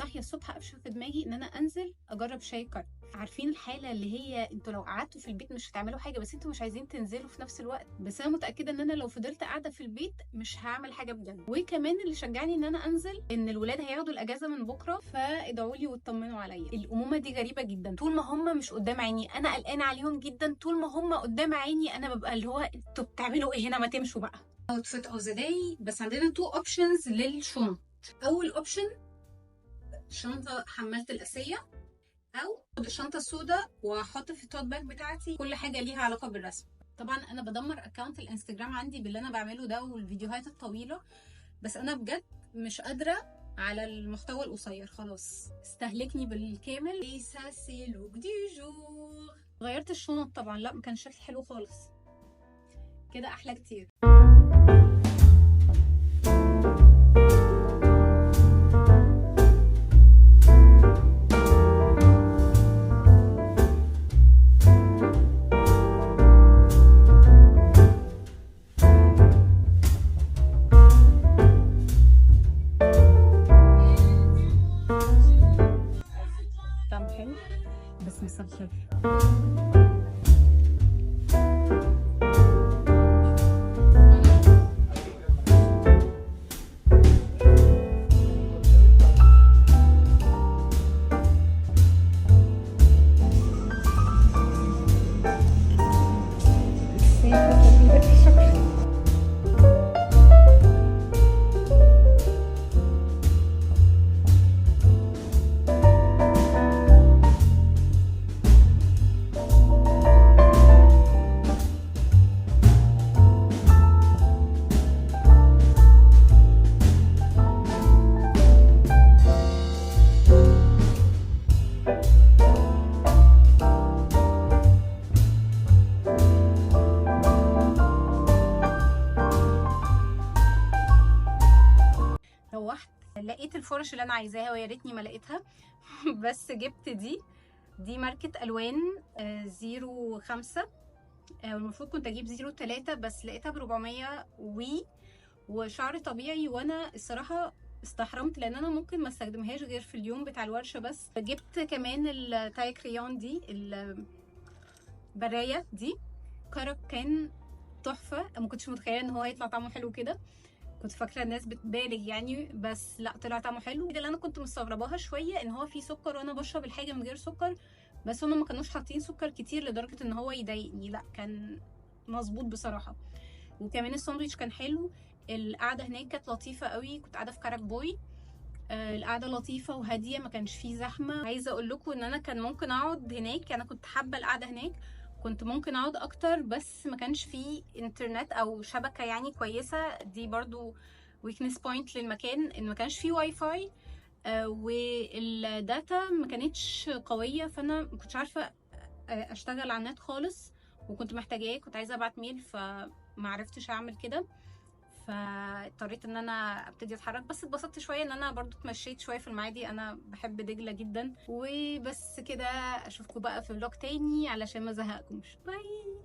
صاحيه الصبح قافشه في دماغي ان انا انزل اجرب شاي كرك. عارفين الحاله اللي هي انتوا لو قعدتوا في البيت مش هتعملوا حاجه، بس انتوا مش عايزين تنزلوا في نفس الوقت. بس انا متاكده ان انا لو فضلت قاعده في البيت مش هعمل حاجه بجد. وكمان اللي شجعني ان انا انزل ان الولاد هياخدوا الاجازه من بكره، فادعوا لي واطمنوا عليا. الامومه دي غريبه جدا، طول ما هم مش قدام عيني انا قلقانه عليهم جدا، طول ما هم قدام عيني انا ببقى اللي هو انتوا بتعملوا ايه هنا، ما تمشوا بقى. اوتفيت اوف ذا داي، بس عندنا تو اوبشنز للشنط. اول اوبشن شنطه حمالة الاسيه، او الشنطه السوداء واحط في التوت باج بتاعتي كل حاجه ليها علاقه بالرسم. طبعا انا بدمر اكونت الانستجرام عندي باللي انا بعمله ده والفيديوهات الطويله، بس انا بجد مش قادره على المحتوى القصير، خلاص استهلكني بالكامل. ليسا سي لوك دي جور. غيرت الشنط طبعا، لا ما كانش شكل حلو خالص، كده احلى كتير. طعمه حلو بس مسكر. روحت لقيت الفرش اللي انا عايزاها ويا ريتني ما لقيتها بس جبت دي ماركه الوان 05. المفروض كنت اجيب 03 بس لقيتها ب400 وشعر طبيعي، وانا الصراحه استحرمت لان انا ممكن ما استخدمهاش غير في اليوم بتاع الورشه. بس جبت كمان التاي كريون دي، البرايه دي كرك، كان تحفه. ما كنتش متخيله ان هو هيطلع طعمه حلو كده، كنت فاكره الناس بتبالغ يعني، بس لا طلع طعمه حلو. اللي انا كنت مستغرباها شويه ان هو فيه سكر وانا بشرب الحاجه من غير سكر، بس هم ما كانوش حاطين سكر كتير لدرجه ان هو يضايقني، لا كان مظبوط بصراحه. وكمان الساندوتش كان حلو. القعده هناك كانت لطيفه قوي، كنت قاعده في كارك بوي. القعده لطيفه وهاديه، ما كانش فيه زحمه. عايزه اقول لكم ان انا كان ممكن اقعد هناك، انا كنت حابه القعده هناك، كنت ممكن اقعد اكتر، بس ما كانش فيه انترنت او شبكه يعني كويسه. دي برضو ويكنس بوينت للمكان، ان ما كانش فيه واي فاي والداتا ما كانتش قويه، فانا ما كنتش عارفه اشتغل على النت خالص، وكنت محتاجاه، كنت عايزه ابعت ميل فما عرفتش اعمل كده، فاضطريت ان انا ابتدي اتحرك. بس اتبسطت شويه ان انا برضو اتمشيت شويه في المعادي، انا بحب دجله جدا. وبس كده، اشوفكم بقى في فلوج تاني علشان ما ازهقكمش. باي.